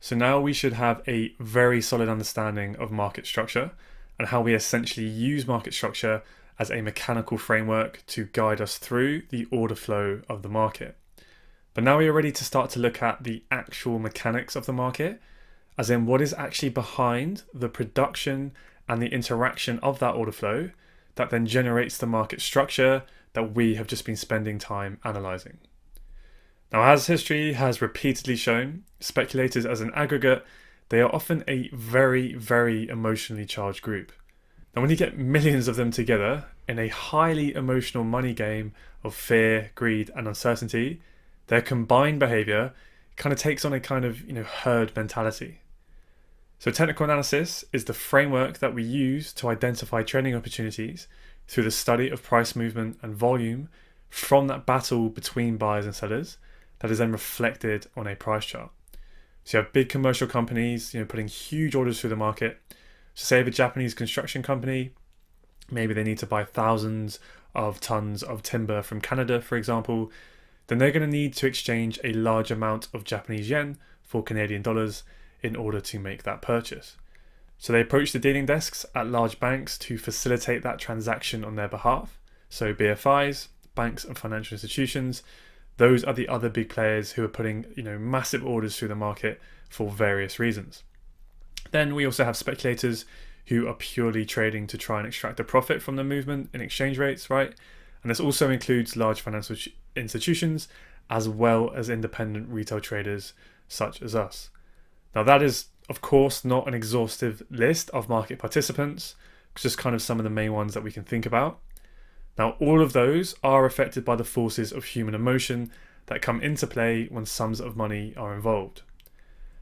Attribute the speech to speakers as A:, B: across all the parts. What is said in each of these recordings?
A: So now we should have a very solid understanding of market structure and how we essentially use market structure as a mechanical framework to guide us through the order flow of the market. But now we are ready to start to look at the actual mechanics of the market, as in what is actually behind the production and the interaction of that order flow that then generates the market structure that we have just been spending time analysing. Now, as history has repeatedly shown, speculators as an aggregate, they are often a very, very emotionally charged group. Now, when you get millions of them together in a highly emotional money game of fear, greed, and uncertainty, their combined behavior kind of takes on a kind of herd mentality. So technical analysis is the framework that we use to identify trading opportunities through the study of price movement and volume from that battle between buyers and sellers that is then reflected on a price chart. So you have big commercial companies, putting huge orders through the market. So say if a Japanese construction company, maybe they need to buy thousands of tons of timber from Canada, for example, then they're going to need to exchange a large amount of Japanese yen for Canadian dollars in order to make that purchase. So they approach the dealing desks at large banks to facilitate that transaction on their behalf. So BFIs, banks and financial institutions, those are the other big players who are putting massive orders through the market for various reasons. Then we also have speculators who are purely trading to try and extract a profit from the movement in exchange rates, right? And this also includes large financial institutions as well as independent retail traders such as us. Now that is of course not an exhaustive list of market participants, just kind of some of the main ones that we can think about. Now all of those are affected by the forces of human emotion that come into play when sums of money are involved.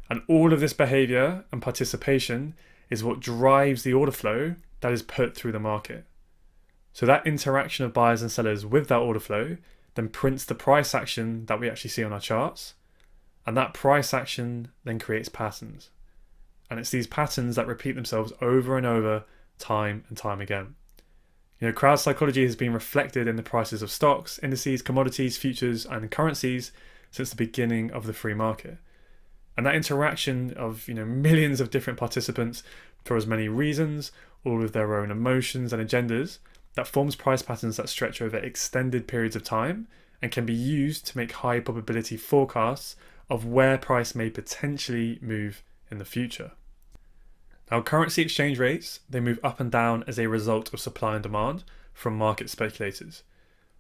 A: And all of this behavior and participation is what drives the order flow that is put through the market. So that interaction of buyers and sellers with that order flow then prints the price action that we actually see on our charts. And that price action then creates patterns. And it's these patterns that repeat themselves over and over, time and time again. Crowd psychology has been reflected in the prices of stocks, indices, commodities, futures, and currencies since the beginning of the free market. And that interaction of millions of different participants for as many reasons, all with their own emotions and agendas, that forms price patterns that stretch over extended periods of time and can be used to make high probability forecasts of where price may potentially move in the future. Now, currency exchange rates, they move up and down as a result of supply and demand from market speculators.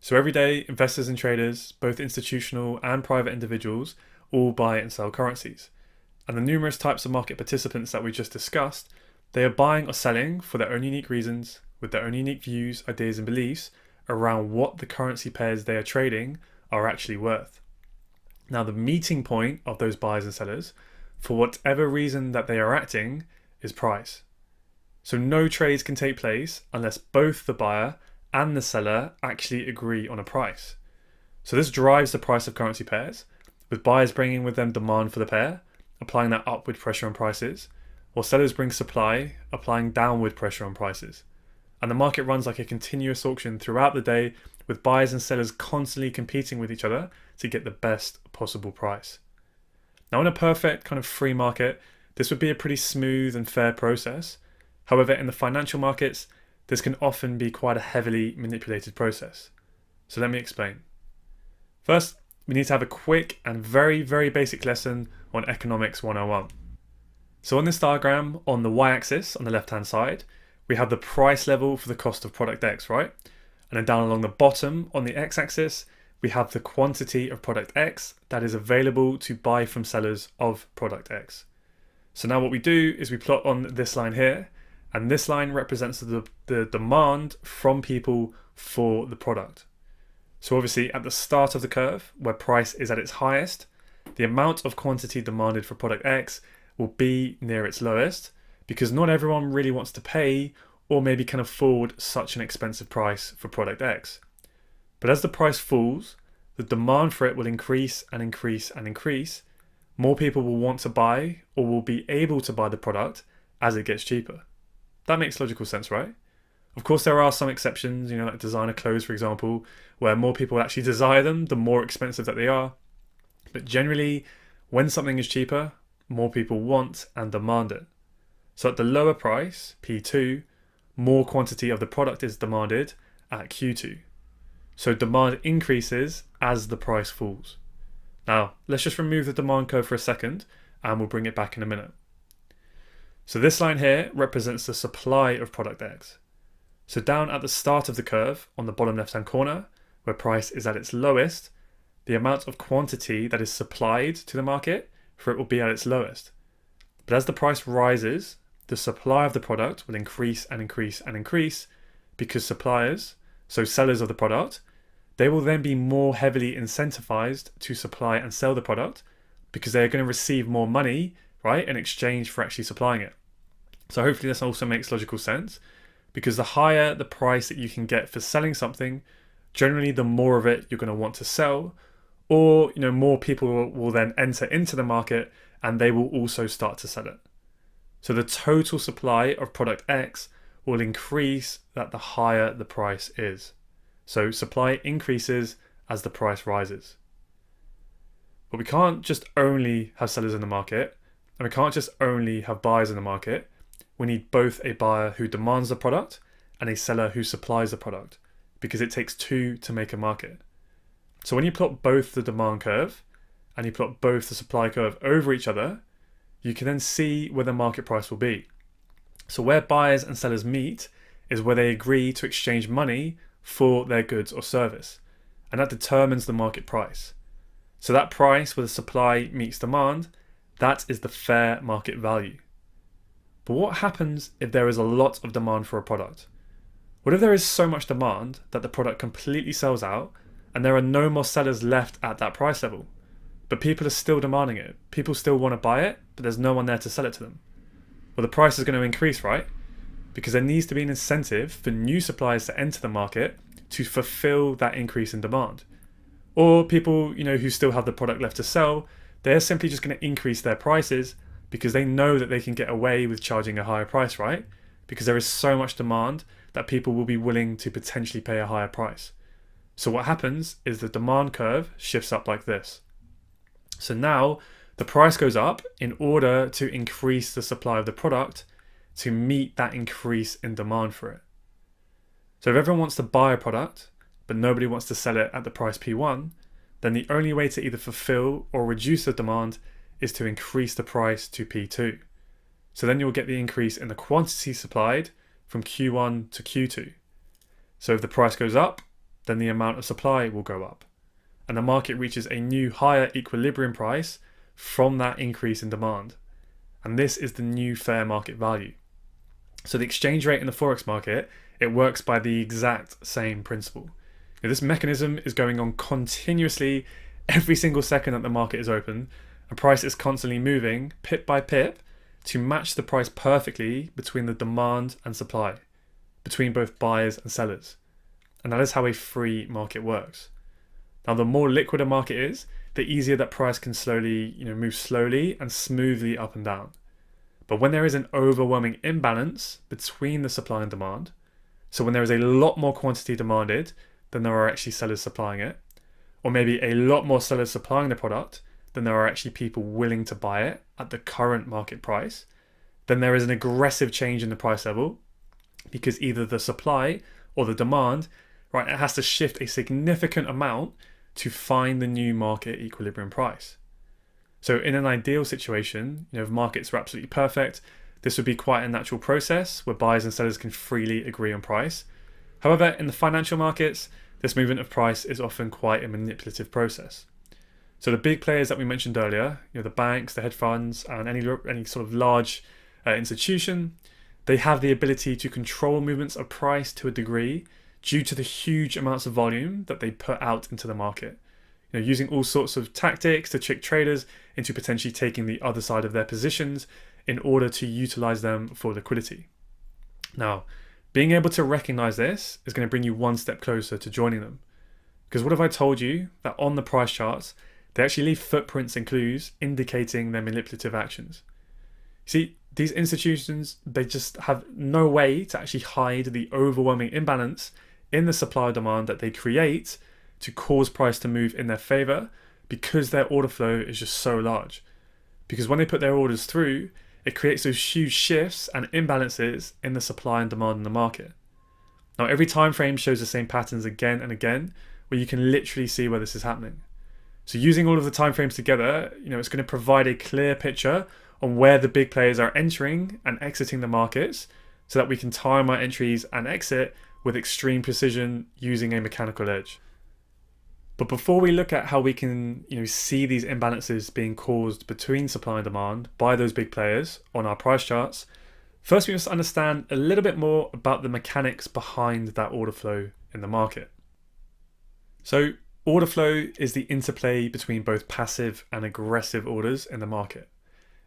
A: So every day, investors and traders, both institutional and private individuals, all buy and sell currencies. And the numerous types of market participants that we just discussed, they are buying or selling for their own unique reasons, with their own unique views, ideas and beliefs around what the currency pairs they are trading are actually worth. Now, the meeting point of those buyers and sellers, for whatever reason that they are acting, is price. So no trades can take place unless both the buyer and the seller actually agree on a price. So this drives the price of currency pairs, with buyers bringing with them demand for the pair, applying that upward pressure on prices, while sellers bring supply, applying downward pressure on prices. And the market runs like a continuous auction throughout the day, with buyers and sellers constantly competing with each other to get the best possible price. Now, in a perfect kind of free market, this would be a pretty smooth and fair process. However, in the financial markets, this can often be quite a heavily manipulated process. So let me explain. First, we need to have a quick and very, very basic lesson on Economics 101. So on this diagram, on the y-axis on the left-hand side, we have the price level for the cost of product X, right? And then down along the bottom on the x-axis, we have the quantity of product X that is available to buy from sellers of product X. So now what we do is we plot on this line here, and this line represents the demand from people for the product. So obviously at the start of the curve, where price is at its highest, the amount of quantity demanded for product X will be near its lowest, because not everyone really wants to pay or maybe can afford such an expensive price for product X. But as the price falls, the demand for it will increase and increase and increase. More people will want to buy or will be able to buy the product as it gets cheaper. That makes logical sense, right? Of course, there are some exceptions, like designer clothes, for example, where more people actually desire them, the more expensive that they are. But generally, when something is cheaper, more people want and demand it. So at the lower price, P2, more quantity of the product is demanded at Q2. So demand increases as the price falls. Now, let's just remove the demand curve for a second and we'll bring it back in a minute. So this line here represents the supply of product X. So down at the start of the curve on the bottom left hand corner, where price is at its lowest, the amount of quantity that is supplied to the market for it will be at its lowest. But as the price rises, the supply of the product will increase and increase and increase because suppliers, so sellers of the product, they will then be more heavily incentivized to supply and sell the product because they're going to receive more money, right, in exchange for actually supplying it. So hopefully this also makes logical sense, because the higher the price that you can get for selling something, generally the more of it you're going to want to sell, or more people will then enter into the market and they will also start to sell it. So the total supply of product X will increase the higher the price is. So supply increases as the price rises. But we can't just only have sellers in the market, and we can't just only have buyers in the market. We need both a buyer who demands the product and a seller who supplies the product, because it takes two to make a market. So when you plot both the demand curve and you plot both the supply curve over each other, you can then see where the market price will be. So where buyers and sellers meet is where they agree to exchange money for their goods or service, and that determines the market price. So that price where the supply meets demand, that is the fair market value. But what happens if there is a lot of demand for a product? What if there is so much demand that the product completely sells out and there are no more sellers left at that price level, but people are still demanding it? People still want to buy it, but there's no one there to sell it to them. Well, the price is going to increase, right? Because there needs to be an incentive for new suppliers to enter the market to fulfill that increase in demand. Or people, who still have the product left to sell, they're simply just going to increase their prices because they know that they can get away with charging a higher price, right? Because there is so much demand that people will be willing to potentially pay a higher price. So what happens is the demand curve shifts up like this. So now the price goes up in order to increase the supply of the product to meet that increase in demand for it. So if everyone wants to buy a product, but nobody wants to sell it at the price P1, then the only way to either fulfill or reduce the demand is to increase the price to P2. So then you'll get the increase in the quantity supplied from Q1 to Q2. So if the price goes up, then the amount of supply will go up, and the market reaches a new higher equilibrium price from that increase in demand. And this is the new fair market value. So the exchange rate in the Forex market, it works by the exact same principle. Now, this mechanism is going on continuously every single second that the market is open, and price is constantly moving pip by pip to match the price perfectly between the demand and supply, between both buyers and sellers. And that is how a free market works. Now, the more liquid a market is, the easier that price can slowly, move slowly and smoothly up and down. But when there is an overwhelming imbalance between the supply and demand, so when there is a lot more quantity demanded than there are actually sellers supplying it, or maybe a lot more sellers supplying the product than there are actually people willing to buy it at the current market price, then there is an aggressive change in the price level, because either the supply or the demand, right, it has to shift a significant amount to find the new market equilibrium price. So in an ideal situation, if markets were absolutely perfect, this would be quite a natural process where buyers and sellers can freely agree on price. However, in the financial markets, this movement of price is often quite a manipulative process. So the big players that we mentioned earlier, the banks, the hedge funds, and any sort of large institution, they have the ability to control movements of price to a degree due to the huge amounts of volume that they put out into the market. Using all sorts of tactics to trick traders into potentially taking the other side of their positions in order to utilize them for liquidity. Now, being able to recognize this is going to bring you one step closer to joining them. Because what if I told you that on the price charts, they actually leave footprints and clues indicating their manipulative actions? See, these institutions, they just have no way to actually hide the overwhelming imbalance in the supply demand that they create to cause price to move in their favor, because their order flow is just so large. because when they put their orders through, it creates those huge shifts and imbalances in the supply and demand in the market. Now, every time frame shows the same patterns again and again, where you can literally see where this is happening. So using all of the time frames together, it's going to provide a clear picture on where the big players are entering and exiting the markets, so that we can time our entries and exit with extreme precision using a mechanical edge. But before we look at how we can see these imbalances being caused between supply and demand by those big players on our price charts, first we must understand a little bit more about the mechanics behind that order flow in the market. So order flow is the interplay between both passive and aggressive orders in the market.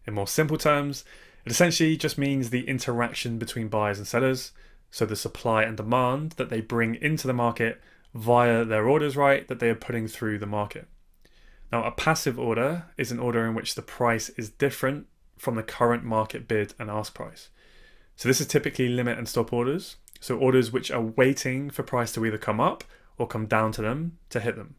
A: In more simple terms, it essentially just means the interaction between buyers and sellers, so the supply and demand that they bring into the market via their orders, right, that they are putting through the market. Now, a passive order is an order in which the price is different from the current market bid and ask price. So this is typically limit and stop orders, so orders which are waiting for price to either come up or come down to them to hit them.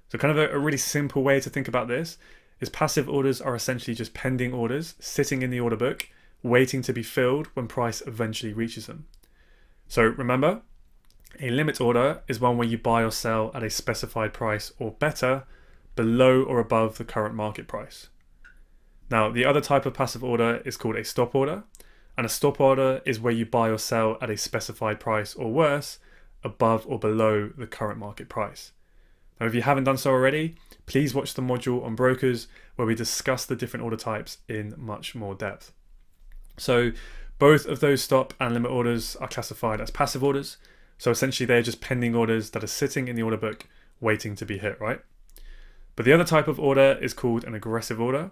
A: So kind of a really simple way to think about this is passive orders are essentially just pending orders sitting in the order book, waiting to be filled when price eventually reaches them. So remember, a limit order is one where you buy or sell at a specified price or better, below or above the current market price. Now, the other type of passive order is called a stop order, and a stop order is where you buy or sell at a specified price or worse, above or below the current market price. Now, if you haven't done so already, please watch the module on brokers where we discuss the different order types in much more depth. So both of those stop and limit orders are classified as passive orders. So essentially they're just pending orders that are sitting in the order book waiting to be hit, right? But the other type of order is called an aggressive order.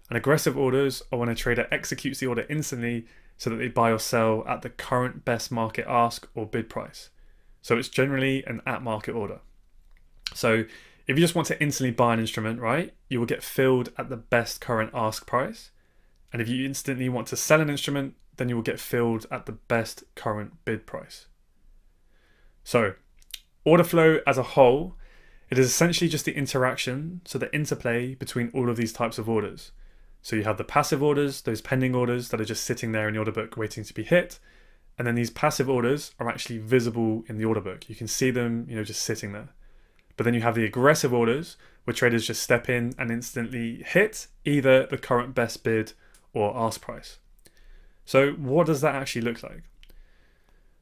A: And aggressive orders are when a trader executes the order instantly so that they buy or sell at the current best market ask or bid price. So it's generally an at market order. So if you just want to instantly buy an instrument, right, you will get filled at the best current ask price. And if you instantly want to sell an instrument, then you will get filled at the best current bid price. So order flow as a whole, it is essentially just the interaction, so the interplay between all of these types of orders. So you have the passive orders, those pending orders that are just sitting there in the order book waiting to be hit. And then these passive orders are actually visible in the order book. You can see them, just sitting there. But then you have the aggressive orders where traders just step in and instantly hit either the current best bid or ask price. So what does that actually look like?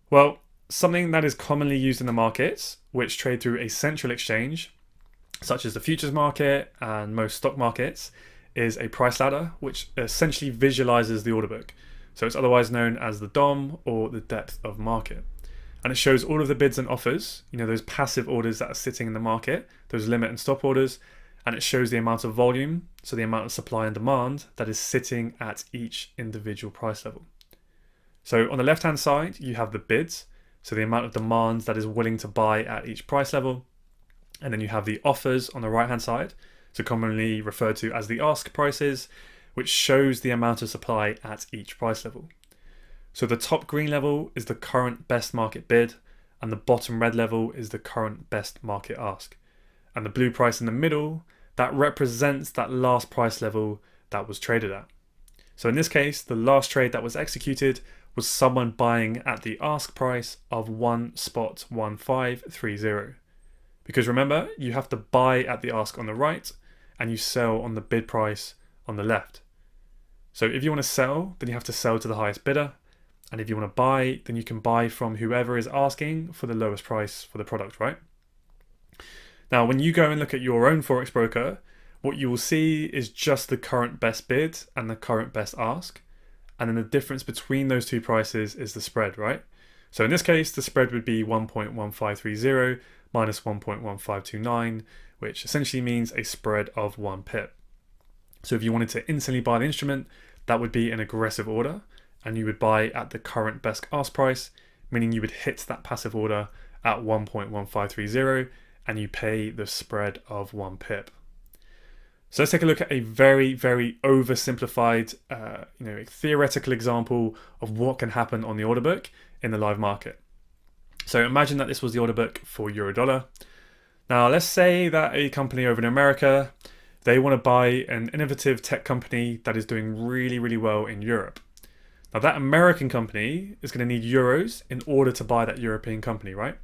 A: Well, something that is commonly used in the markets, which trade through a central exchange, such as the futures market and most stock markets, is a price ladder, which essentially visualizes the order book. So it's otherwise known as the DOM, or the depth of market. And it shows all of the bids and offers, those passive orders that are sitting in the market, those limit and stop orders, and it shows the amount of volume, so the amount of supply and demand that is sitting at each individual price level. So on the left-hand side, you have the bids, so the amount of demand that is willing to buy at each price level. And then you have the offers on the right-hand side, so commonly referred to as the ask prices, which shows the amount of supply at each price level. So the top green level is the current best market bid, and the bottom red level is the current best market ask. And the blue price in the middle, that represents that last price level that was traded at. So in this case, the last trade that was executed was someone buying at the ask price of 1.1530. Because remember, you have to buy at the ask on the right and you sell on the bid price on the left. So if you want to sell, then you have to sell to the highest bidder. And if you want to buy, then you can buy from whoever is asking for the lowest price for the product, right? Now, when you go and look at your own Forex broker, what you will see is just the current best bid and the current best ask. And then the difference between those two prices is the spread, right? So in this case, the spread would be 1.1530 minus 1.1529, which essentially means a spread of 1 pip. So if you wanted to instantly buy the instrument, that would be an aggressive order, and you would buy at the current best ask price, meaning you would hit that passive order at 1.1530 and you pay the spread of 1 pip. So let's take a look at a very, very oversimplified, theoretical example of what can happen on the order book in the live market. So imagine that this was the order book for euro dollar. Now let's say that a company over in America, They want to buy an innovative tech company that is doing really, really well in Europe. Now, that American company is going to need euros in order to buy that European company, right?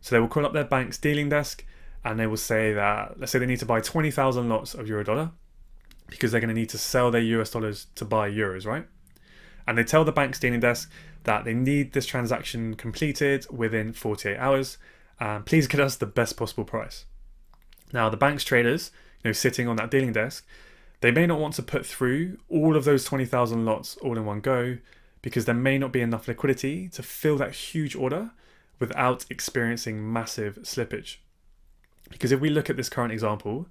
A: So they will call up their bank's dealing desk and they will say that, let's say they need to buy 20,000 lots of euro dollar because they're going to need to sell their US dollars to buy euros, right? And they tell the bank's dealing desk that they need this transaction completed within 48 hours. Please get us the best possible price. Now, the bank's traders, sitting on that dealing desk, they may not want to put through all of those 20,000 lots all in one go because there may not be enough liquidity to fill that huge order without experiencing massive slippage. Because if we look at this current example,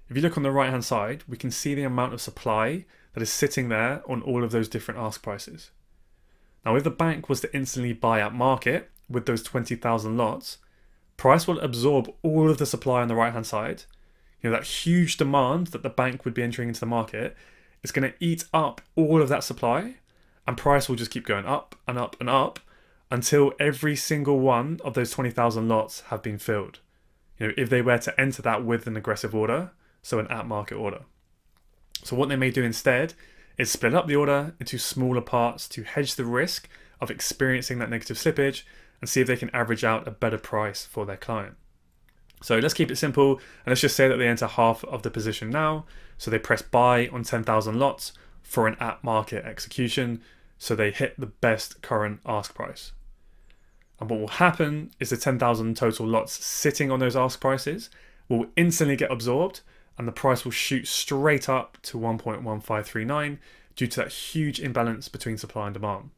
A: if you look on the right hand side, we can see the amount of supply that is sitting there on all of those different ask prices. Now, if the bank was to instantly buy at market with those 20,000 lots, price will absorb all of the supply on the right hand side. That huge demand that the bank would be entering into the market is going to eat up all of that supply, and price will just keep going up and up and up until every single one of those 20,000 lots have been filled. If they were to enter that with an aggressive order, so an at-market order. So what they may do instead is split up the order into smaller parts to hedge the risk of experiencing that negative slippage and see if they can average out a better price for their client. So let's keep it simple and let's just say that they enter half of the position now. So they press buy on 10,000 lots for an at-market execution. So they hit the best current ask price. And what will happen is the 10,000 total lots sitting on those ask prices will instantly get absorbed and the price will shoot straight up to 1.1539 due to that huge imbalance between supply and demand,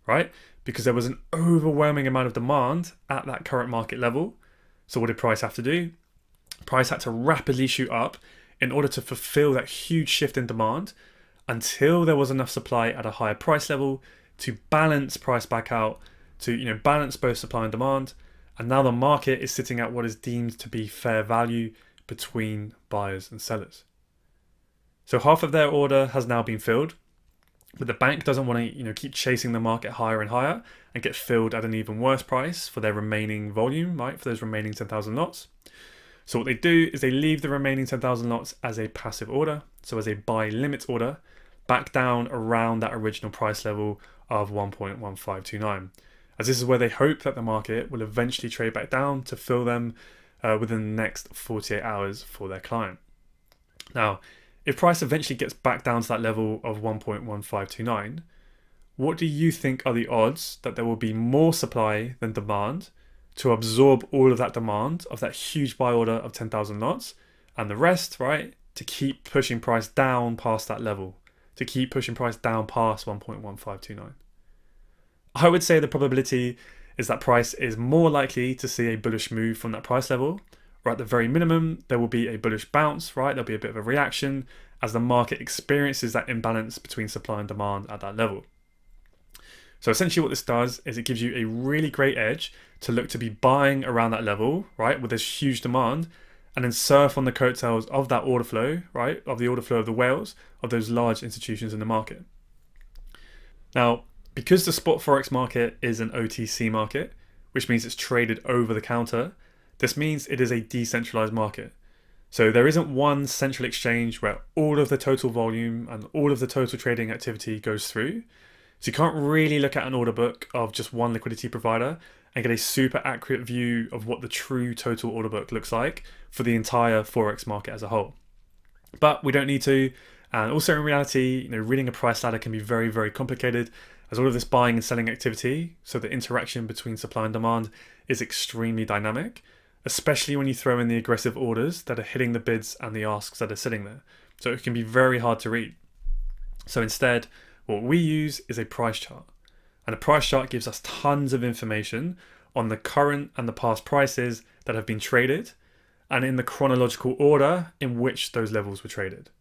A: right? Because there was an overwhelming amount of demand at that current market level. So what did price have to do? Price had to rapidly shoot up in order to fulfill that huge shift in demand until there was enough supply at a higher price level to balance price back out, to balance both supply and demand. And now the market is sitting at what is deemed to be fair value between buyers and sellers. So half of their order has now been filled, but the bank doesn't want to keep chasing the market higher and higher and get filled at an even worse price for their remaining volume, right? For those remaining 10,000 lots. So what they do is they leave the remaining 10,000 lots as a passive order, so as a buy limit order, back down around that original price level of 1.1529. As this is where they hope that the market will eventually trade back down to fill them within the next 48 hours for their client. Now, if price eventually gets back down to that level of 1.1529, what do you think are the odds that there will be more supply than demand to absorb all of that demand of that huge buy order of 10,000 lots and the rest, right, to keep pushing price down past that level, to keep pushing price down past 1.1529? I would say the probability is that price is more likely to see a bullish move from that price level, or at the very minimum, there will be a bullish bounce, right? There'll be a bit of a reaction as the market experiences that imbalance between supply and demand at that level. So essentially what this does is it gives you a really great edge to look to be buying around that level, right? With this huge demand, and then surf on the coattails of that order flow, right? Of the order flow of the whales, of those large institutions in the market. Now, because the spot forex market is an OTC market, which means it's traded over the counter, this means it is a decentralized market. So there isn't one central exchange where all of the total volume and all of the total trading activity goes through. So you can't really look at an order book of just one liquidity provider and get a super accurate view of what the true total order book looks like for the entire forex market as a whole. But we don't need to. And also in reality, reading a price ladder can be very, very complicated, as all of this buying and selling activity, so the interaction between supply and demand, is extremely dynamic, especially when you throw in the aggressive orders that are hitting the bids and the asks that are sitting there. So it can be very hard to read. So instead, what we use is a price chart. And a price chart gives us tons of information on the current and the past prices that have been traded and in the chronological order in which those levels were traded.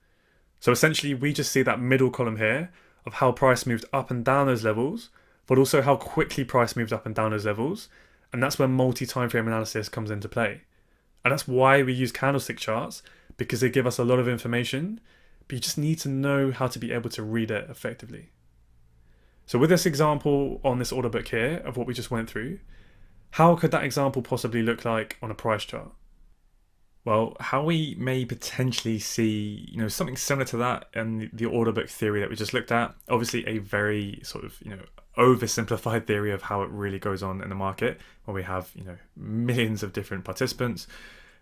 A: So essentially, we just see that middle column here of how price moved up and down those levels, but also how quickly price moved up and down those levels. And that's where multi-time frame analysis comes into play. And that's why we use candlestick charts, because they give us a lot of information, but you just need to know how to be able to read it effectively. So with this example on this order book here of what we just went through, how could that example possibly look like on a price chart? Well, how we may potentially see, something similar to that in the order book theory that we just looked at. Obviously, a very sort of, oversimplified theory of how it really goes on in the market, where we have, millions of different participants.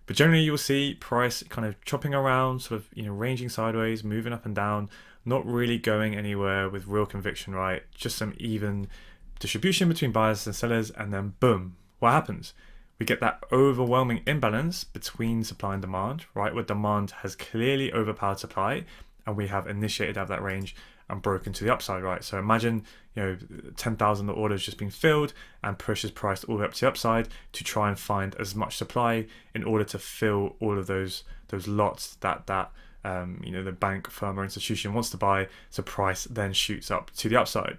A: But generally, you'll see price kind of chopping around, sort of, ranging sideways, moving up and down, not really going anywhere with real conviction, right? Just some even distribution between buyers and sellers, and then boom, what happens? We get that overwhelming imbalance between supply and demand, right? Where demand has clearly overpowered supply, and we have initiated out of that range and broken to the upside, right? So imagine, 10,000 orders just being filled and pushes price all the way up to the upside to try and find as much supply in order to fill all of those lots that the bank, firm, or institution wants to buy. So price then shoots up to the upside.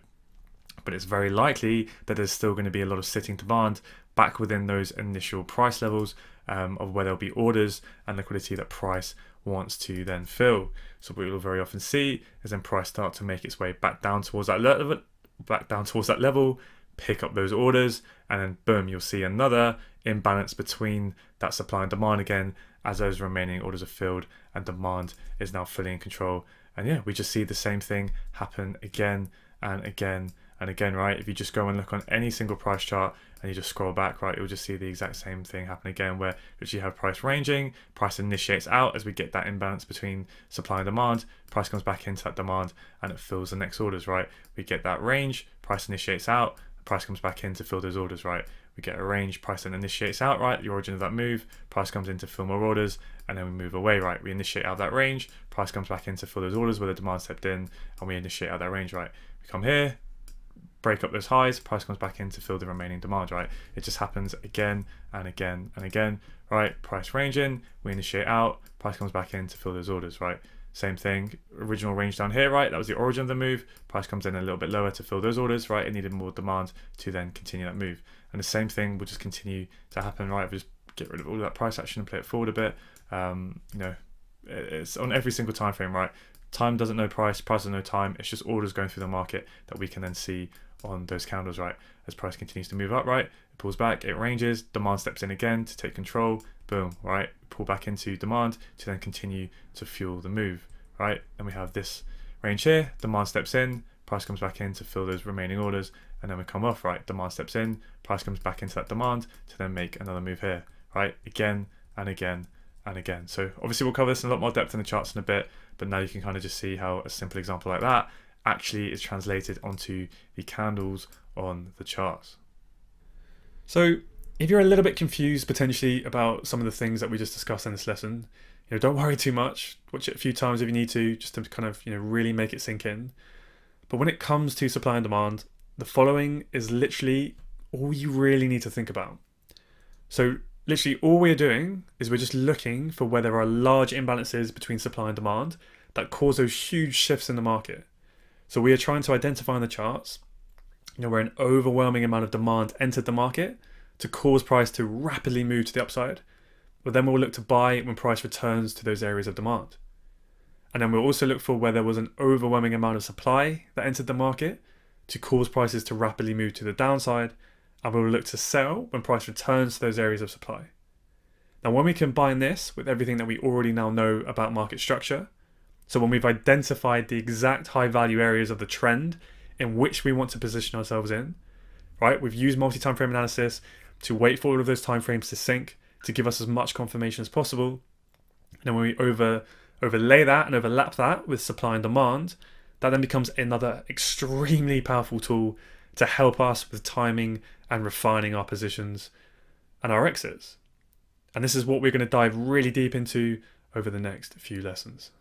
A: But it's very likely that there's still going to be a lot of sitting demand back within those initial price levels of where there'll be orders and liquidity that price wants to then fill. So what we'll very often see is then price start to make its way back down towards that level, pick up those orders, and then boom, you'll see another imbalance between that supply and demand again as those remaining orders are filled and demand is now fully in control. And yeah, we just see the same thing happen again and again and again, right? If you just go and look on any single price chart and you just scroll back, right, you'll just see the exact same thing happen again, where you have price ranging, price initiates out as we get that imbalance between supply and demand, price comes back into that demand and it fills the next orders, right? We get that range, price initiates out, price comes back in to fill those orders, right? We get a range, price then initiates out, right? The origin of that move, price comes in to fill more orders, and then we move away, right? We initiate out that range, price comes back in to fill those orders where the demand stepped in, and we initiate out that range, right? We come here, break up those highs, price comes back in to fill the remaining demand, right? It just happens again and again and again, right? Price range in, we initiate out, price comes back in to fill those orders, right? Same thing, original range down here, right? That was the origin of the move. Price comes in a little bit lower to fill those orders, right? It needed more demand to then continue that move. And the same thing will just continue to happen, right? We just get rid of all of that price action and play it forward a bit. It's on every single time frame, right? Time doesn't know price, price doesn't know time. It's just orders going through the market that we can then see on those candles, right? As price continues to move up, right? It pulls back, it ranges, demand steps in again to take control, boom, right? Pull back into demand to then continue to fuel the move, right? And we have this range here, demand steps in, price comes back in to fill those remaining orders, and then we come off, right? Demand steps in, price comes back into that demand to then make another move here, right? Again and again and again. So obviously we'll cover this in a lot more depth in the charts in a bit, but now you can kind of just see how a simple example like that actually is translated onto the candles on the charts. So if you're a little bit confused potentially about some of the things that we just discussed in this lesson, don't worry too much. Watch it a few times if you need to, just to kind of really make it sink in. But when it comes to supply and demand, the following is literally all you really need to think about. So literally all we're doing is we're just looking for where there are large imbalances between supply and demand that cause those huge shifts in the market. So we are trying to identify in the charts, where an overwhelming amount of demand entered the market to cause price to rapidly move to the upside. But then we'll look to buy when price returns to those areas of demand. And then we'll also look for where there was an overwhelming amount of supply that entered the market to cause prices to rapidly move to the downside. And we'll look to sell when price returns to those areas of supply. Now, when we combine this with everything that we already now know about market structure, so when we've identified the exact high value areas of the trend in which we want to position ourselves in, right? We've used multi-time frame analysis to wait for all of those time frames to sync to give us as much confirmation as possible. And then when we overlay that and overlap that with supply and demand, that then becomes another extremely powerful tool to help us with timing and refining our positions and our exits. And this is what we're going to dive really deep into over the next few lessons.